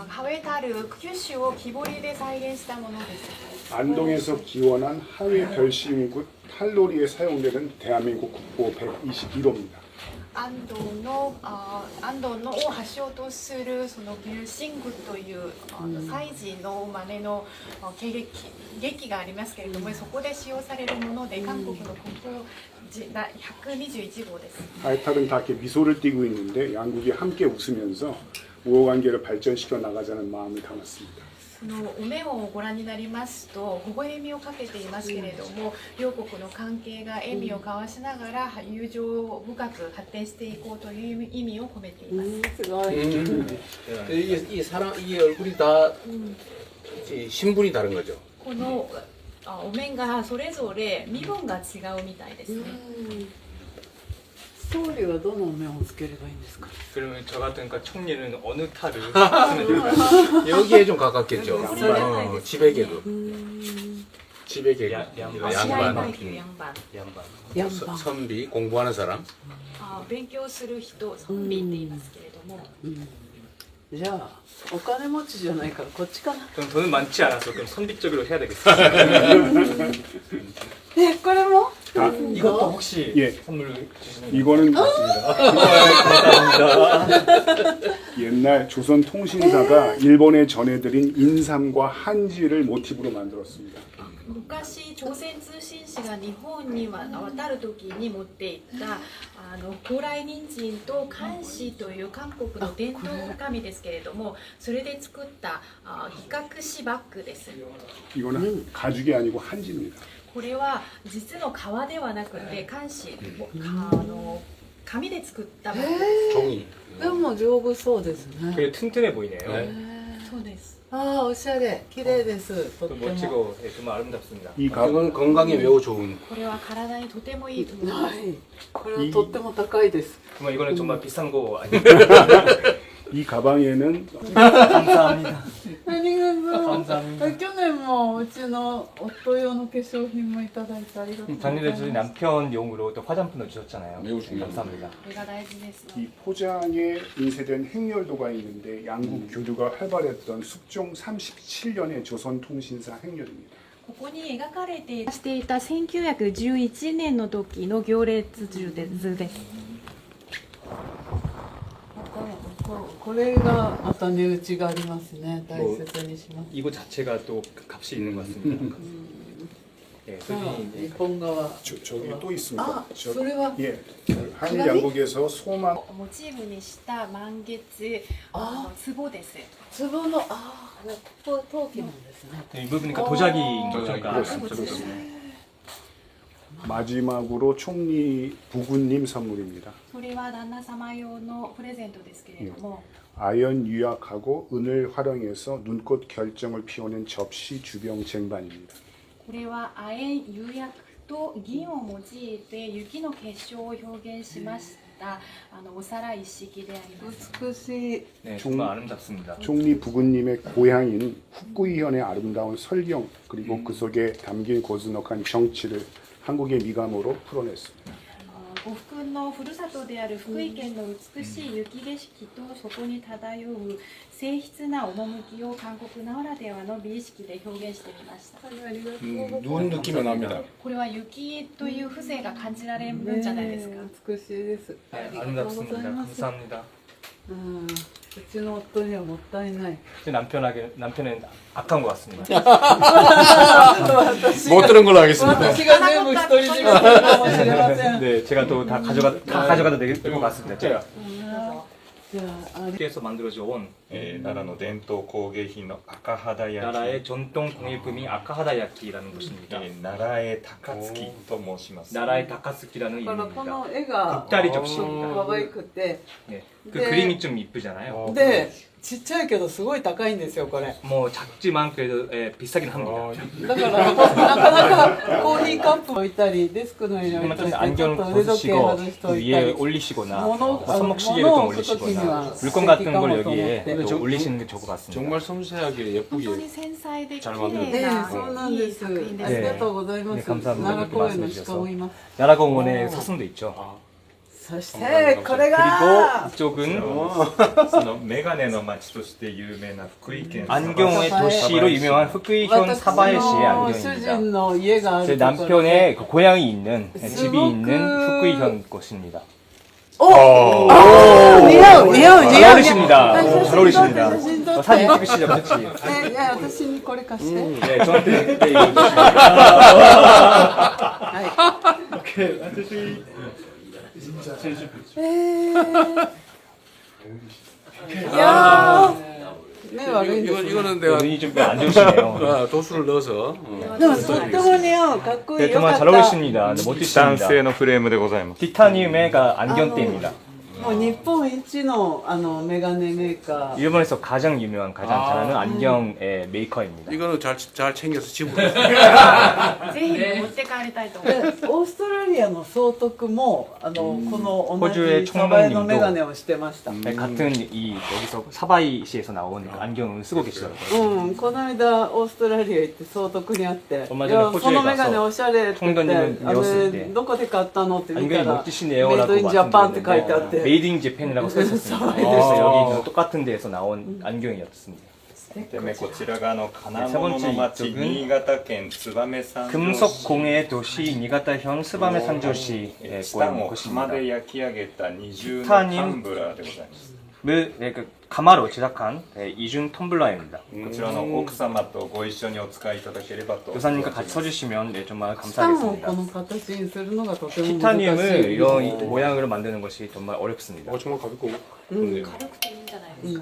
ハウェタル九種を木彫りで再現したものです。 안동에서 기원한 하회 별심굿 탈놀이에 사용되는 대한민국 국보 121호입니다. 安藤のを発祥とするそのビューシングという祭事の真似の劇がありますけれども、そこで使用されるもので韓国の国宝121号です。 화해탈은 다 이렇게 미소를 띠고 있는데 양국이 함께 웃으면서 우호 관계를 발전시켜 나가자는 마음을 담았습니다. そのお面をご覧になりますと微笑みをかけていますけれども、両国の関係が笑みを交わしながら友情深く発展していこうという意味を込めています。すごい 이 얼굴이 다 신분이 다른 거죠. このお面がそれぞれ身分が違うみたいですね。総理はどのお面をつければいいんですか 그러면 저 같은 그러니까 총리는 어느 탈을 쓰면 될까요? 여기에 좀 가깝겠죠. 지배계도. 지배계 양반. 試合 양반, 前という양반。 양반. ヤンバン 선비, 공부하는 사람. 勉強する人、ソンビって言いますけれども。じゃあお金持ちじゃないからこっちかな 그럼 돈은 많지 않아서 그럼 선비적으로 해야 되겠어요. これも 이것도 혹시 예. 선물로 주시는 이거는 옛날 조선 통신사가 일본에 전해드린 인삼과 한지를 모티브로 만들었습니다. 昔朝鮮通信使が日本に渡る時に持っていった高麗人参と漢詩という韓国の伝統紙ですけれども、それで作った擬革紙バッグです。 이거는 가죽이 아니고 한지입니다. これは実の革ではなくて漢詩紙で作ったバッグです。 종이. でも丈夫そうですね 되게 튼튼해 보이네요. そうです。ああおしゃれ綺麗ですとっ 또 ても 멋지고 예, 정말 아름답습니다. 이 가, 이건 건강에 매우 좋은. これは体にとてもいいと思います。はいこれはとっても高いです 정말 이거는 정말 비싼 거 아니에요? 이 가방에는 ありがとう去年もうちの夫用の化粧品もいただいてありがとうござい 작년에 ま 저희 す 남편용으로 또 화장품도 주셨잖아요. 매우 중요합니다. 감사합니다. これが大事です。 이 포장에 인쇄된 행렬도가 있는데 양국 교류가 활발했던 숙종 37년의 조선통신사 행렬입니다. ここに描かれてしていた1911年の時の行列図です。これがまた値打ちがありますね大切にします 이거 자체가 또 값이 있는 것 같습니다. 예, さあ 선생님 日本側 저기 또 있습니다. 아, 소리와- 예, 한일 양국에서 소망 モチーフにした満月壺です。壺のここ陶器なんですね 이 부분이니까 도자기인 거죠? 도자기. 그러니까. 마지막으로 총리 부군님 선물입니다. それは旦那様用のプレゼントですけれども、 아연 유약하고 은을 활용해서 눈꽃 결정을 피우는 접시 주병 쟁반입니다. これは亜鉛釉薬と銀を用いて雪の結晶を表現しましたお皿一式であります。美しい 네, 정말 아름답습니다. 총리 부군님의 고향인 훅구이현의 아름다운 설경 그리고 그 속에 담긴 고즈넉한 정치를 한국의 미감으로 풀어냈습니다. ご夫君のふるさとである福井県の美しい雪景色とそこに漂う静筆な趣を韓国ならではの美意識で表現してみました。 ありがとうございます 눈 느낌이 납니다. これは雪という風情が感じられるんじゃないですか。美しいですあ 네, りがとうござ 아름답습니다. います 감사합니다. うちの夫にはもったいない 제 남편은 악한 것 같습니다. 못 들은 걸로 하겠습니다. 私が全部独り占めするかもしれません 네, 제가 또 다 가져가도 될 것 같습니다. 제가. じゃあ、あれ 에서 만들어져 온 奈良の伝統工芸品の赤肌焼き 나라의 전통 공예품이 아카하다야키라는 것입니다. 奈良江高槻と申します 나라의 다카스키라는 だからこ 이름입니다. の絵が 곱다리 すご 접시입니다. く可愛くて、 네. 그 네. 그림이 좀 이쁘잖아요. でちっちゃいけどすごい高いんですよこれ。 뭐 작지만 그래도 비싸긴 합니다. だからなかなかコーヒーカップ置いたりデスクの上に置いたり 좀 してちょっ 안경을 と腕時計 벗으시고 外してお 그 いた 위에 り。 올리시거나物 뭐 손목시계를 좀 物を置く時には 올리시거나 물건 같은 걸 素敵かもと思っ 여기에 て。 또 올리시는 게 좋을 것 같습니다. 정말 섬세하게 예쁘게 本当に繊細で綺 잘 麗 만들었어요. ねなそうなんでいいす。作品ですありがね。とうございま 네 す。 감사합니다. 奈良公園の鹿もいます。 나라공원에 사슴도 있죠. そしてこれ 그리고 が 이쪽은 そのメガネの町として有名な福井県 안경의 도시로 유명한 후쿠이현 사바에시의 私の主 안경입니다. 人の家があ 제 るところ 남편의 그 고향이 있는 집이 스모크. 있는 후쿠이현 곳입니다. お似合う似合う似 잘 合う 어울리십니다. 写真 잘 어울리십니다. 写真撮って 사진 찍으시죠, 같이. いや私にこれ貸して、 네, 저한테 네, 이거 주시면. はいいやー目悪いんです 이거는 내가 눈이 좀 안 좋으시네요. 도수를 넣어서 でもとっても似合うかっこいい 네, よか 정말 っ 잘 た 어울리십니다. 네, 男 멋지십니다. 性のフレームでございます 티타늄의가 안경대입니다. もう日本一のメガネメーカー 일본에서 가장 유명한, 가장 잘하는 안경의 메이커입니다. 이거는 잘 챙겨서 집으로 ぜひ持って帰りたいと思います。でオーストラリアの総督もこの同 호주의 じサバエの 총독님도 メガネをしてました、 네, 같은 이 여기서 사바이시에서 나온 그 안경을 쓰고 계시더라고요. この間オーストラリア行って総督に会って「この間いやホジュへそのメガネおしゃれ」って言って총독님은 「あ 배웠을 れ 때 どこで買ったの?」って見た 안경이 ら「 멋지시네요라고 メイドインジャパン」って書いてあっ 말씀드렸는데 て 메이드 인 재팬이라고 써 있었습니다. 아. 그래서 여기 똑같은 데에서 나온 안경이었습니다. でこちらが金세 物 번째 の町 이쪽은 新潟県燕三条市 금속공예 도시 니가타현 스바메 산조시에 チタン 보이는 を釜 곳입니다. で焼き上げた二重の 티타늄 タンブラーでございます 네, 그 가마로 제작한 이중 텀블러입니다. こちらの奥様とご一緒にお使いいただければと 교사님과 같이 써주시면 네, 정말 チタンを 감사하겠습니다. この形にするのがとても難しい 티타늄을 이런 모양으로 만드는 것이 정말 어렵습니다. 정말 가볍고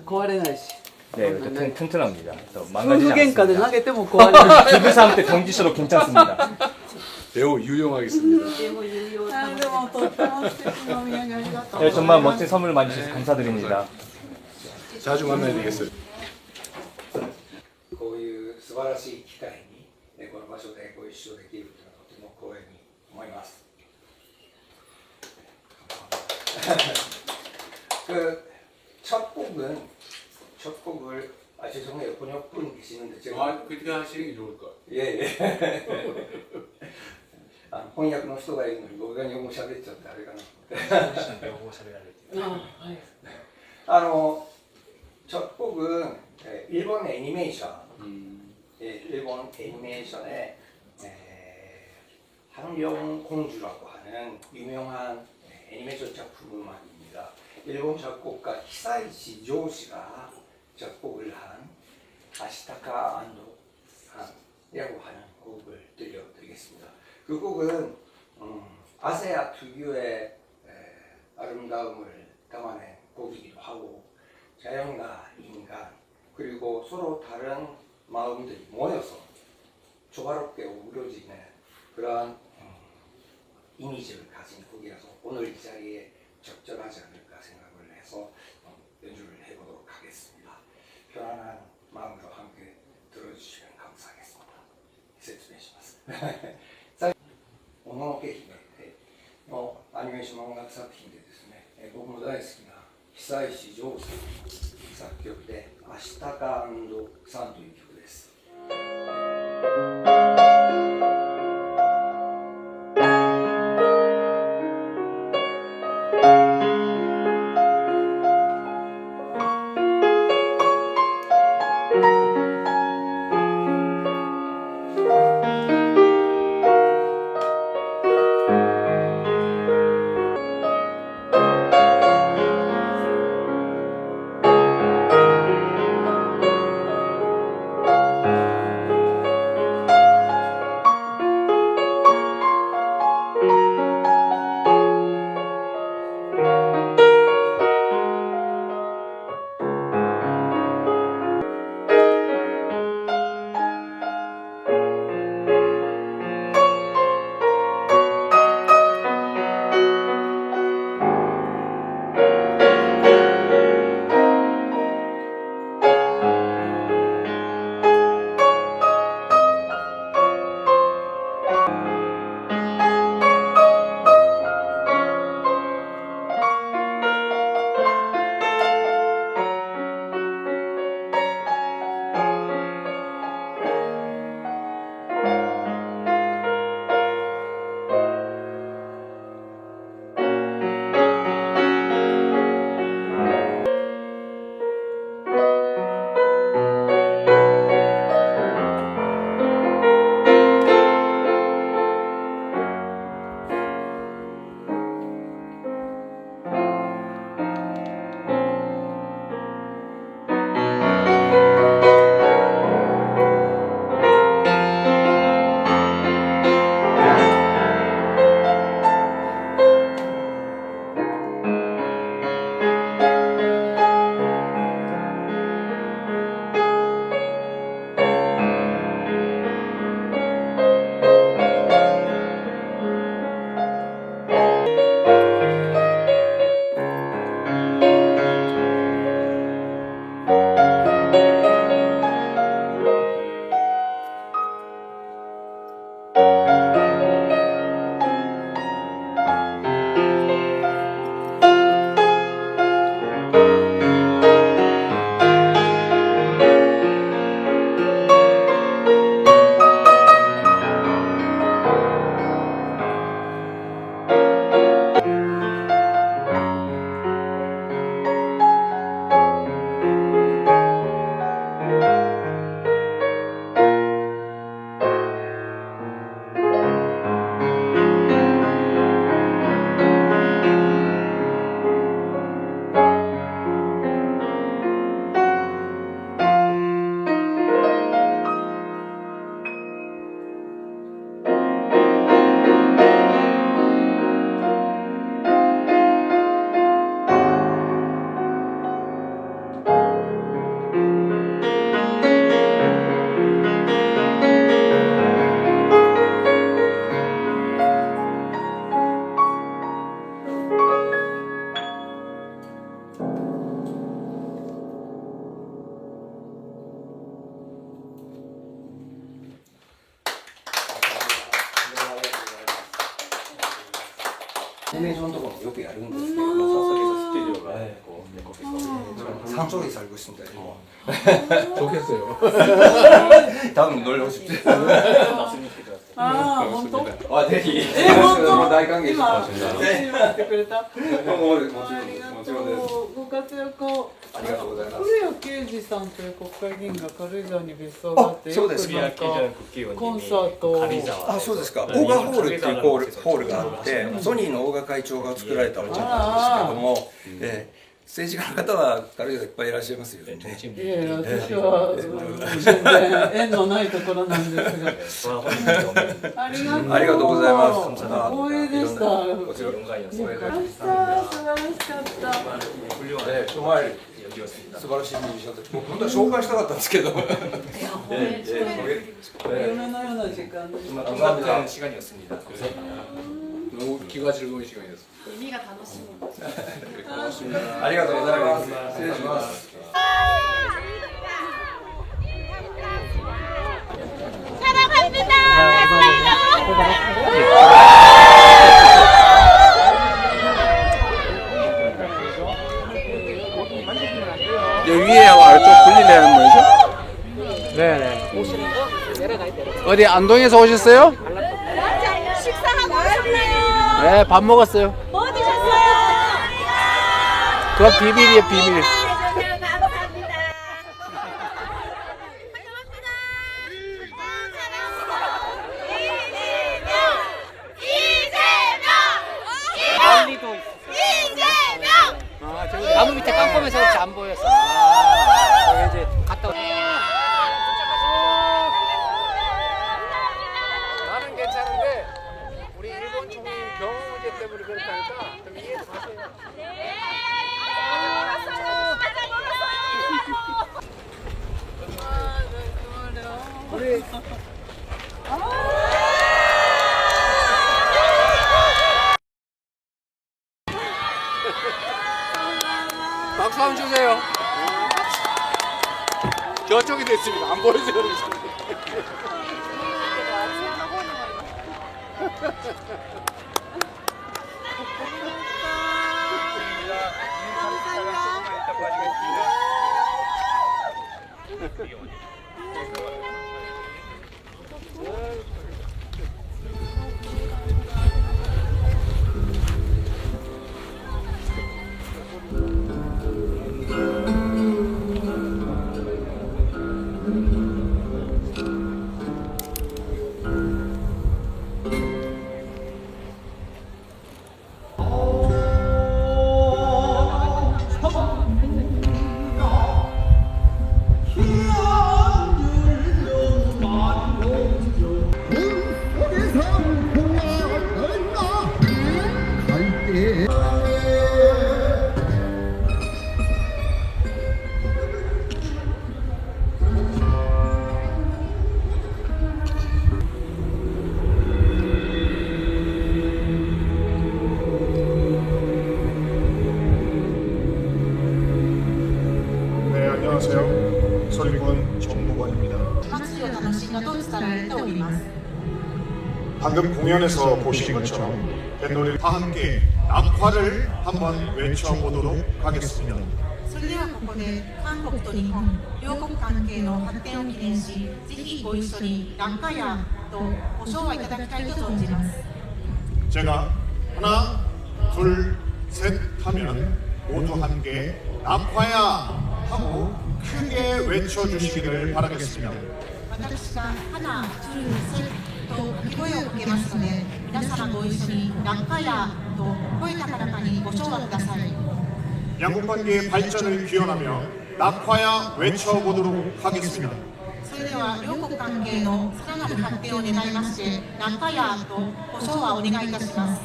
壊れないし 네, 튼튼합니다. 그래서 夫 망가지지 婦喧嘩で投 않습니다. げても壊れない 기부 싸움 때 던지셔도 괜찮습니다. 매우 유용하겠습니다. でもとっても素敵なお土産ありがとう 네, 정말 멋진 선물 많이 주셔서 감사드립니다. 자주 만나야 되겠어요. こういう素晴らしい機会にこの場所でご一緒できるというのはとても光栄に思います。 첫 곡을 죄송해요 번역분 계시는데 제가 그렇게 하시는 게 좋을 것 같아요. 예. 翻訳の人がいるのに僕が日本語喋っちゃってあれかな。첫 곡은 일본 애니메이션, 일본 애니메이션의 항룡공주라고 하는 유명한 애니메이션 작품입니다. 일본 작곡가 히사이시 조시가 작곡을 한 아시타카 안도 산이라고 하는 곡을 들려드리겠습니다. 그 곡은 아세아 특유의 아름다움을 담아낸 곡이기도 하고 자연과 인간 그리고 서로 다른 마음들이 모여서 조화롭게 어우러지는 그러한 이미지를 가진 곡이라서 오늘 이 자리에 적절하지 않을까 생각을 해서 연주를 해보도록 하겠습니다. 편안한 마음으로 함께 들어주시면 감사하겠습니다. 説明します。もののけ姫のアニメーション音楽作品でですね、僕も大好きな久石譲さん作曲で「アシタカ&サン」という曲です。アニメーションとかもよくやるんですけど、 스튜디오가 있고 산속에 살고 있습니다. 좋겠어요. 다음 놀러 오십시오. 아, 본当? 네. 本当? 大歓迎し今、ます。待ってくれた。もちろんありがもちろんです。とう。ご活躍を。ありがとうございます。古谷圭司さんという国会議員が軽井沢に別荘があって、そうですか。よくなんかコンサート。あ、そうですか。オーガホールっていうホールがあって、ソニーの大賀会長が作られたお茶なんですけども、政治家の方は軽井沢いっぱいいらっしゃいますよね。いやいや、私は全然縁のないところなんですが。ありがとう。ありがとうございます。光栄でした。こちらよかった。素晴らしかった。素晴らしいミュージシャンたち。もう本当は紹介したかったんですけど。夢のような時間でした。 음악은 시간이었습니다. 너무 기가 즐거운 시간이었어요. 의미가楽しみ. 고맙습니다. ありがとうございます。失礼します。 위에하고 아래쪽 분리되는 거죠? 네네. 어디 안동에서 오셨어요? 식사하고 오셨나요? 네, 밥 먹었어요. 뭐 드셨어요? 그건 비밀이에요, 비밀. 감사합니다. 나무 밑에 깜깜해서 그렇지 안 보였어. 아, 이제 갔다 오. 나는 괜찮은데 우리 일본 총리 경호 문제 때문에 그렇다니까 좀 이해 좀 하세요. 우리 박수 한번 주세요. 저쪽이 됐습니다. 안 보여서 그러지. 네, 안녕하세요. 설리권 정무관입니다. 방금 공연에서 보신 것처럼 뱃놀이를 다 함께 낙화를 한번 외쳐보도록 하겠습니다. それではここで韓国と日本両国関係の発展を記念し、ぜひご一緒にラッカヤとご唱和いただきたいと存じます。 제가 하나, 둘, 셋 하면 모두 함께 낙화야 하고 크게 외쳐주시기를 바라겠습니다. 私が花トゥルセと声をかけますので、皆様ご一緒にラッカヤと声高らかにご唱和ください。 양국 관계의 발전을 기원하며 낙화야 외쳐보도록 하겠습니다. それでは両国関係のさらなる発展を願いまして、ラッカヤとご唱和をお願いいたします。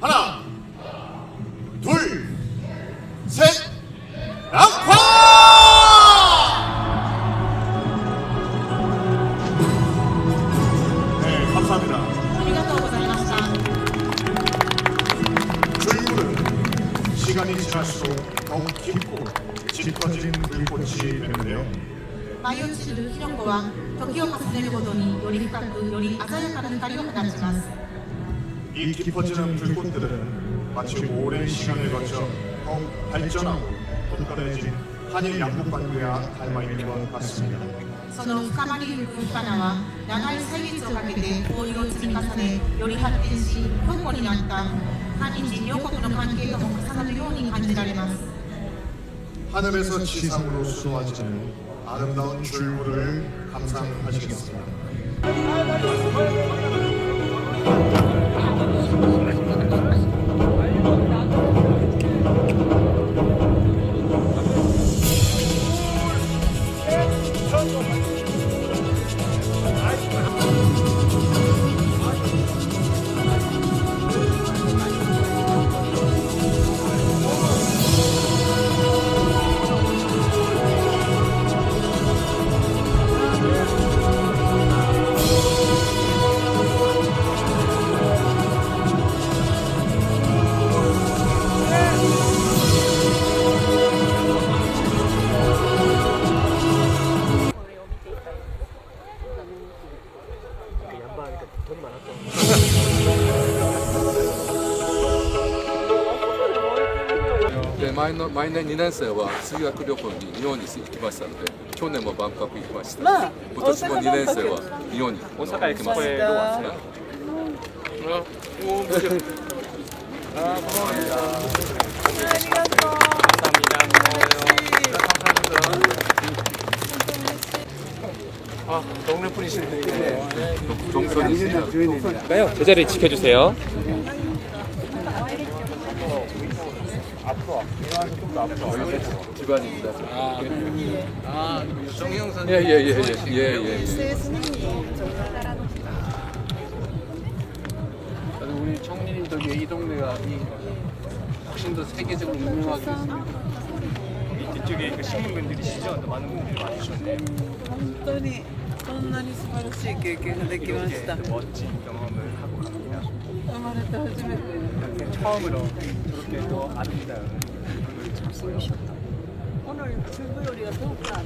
하나, 둘, 셋, 낙화! 네, 감사합니다. ありがとうございました。 불굴은 시간이 지날수록 더욱 깊고 짙어진 불꽃이 되는데요. 舞い落ちる火の粉は時を重ねるごとにより深くより鮮やかな光を放ちます。이 깊어지는 불꽃들은 마치 오랜 시간을 거쳐 더욱 발전하고 돋달해진 한일 양국 관계와 닮아 있는 것 같습니다. その深まりゆく花は長い歳月をかけて交流を積み重ねより発展し強固になった韓日両国の関係とも重なるように感じられます。 하늘에서 지상으로 쏟아지는 아름다운 줄무를 감상하시겠습니다.で毎年2年生は修学旅行に日本に行きましたので、去年も万博行きました。今年も2年生は日本に行きます。 동네 분이신데 동선이시죠? 제자리 지켜주세요. 집안입니다. 정영 선생. 예예예예. 우리 총리님 덕에 이 동네가 훨씬 더 세계적으로 유명하게 됐습니다. 뒤쪽에 그 시민분들이시죠? 또 많은 분들이 와주셨네. 本当にこんなに素晴らしい経験ができました。 멋진 경험을 하고 갑니다. 生まれて初めて 처음으로 저렇게 또 아름다운 오늘 주부요리가 더욱 나았다.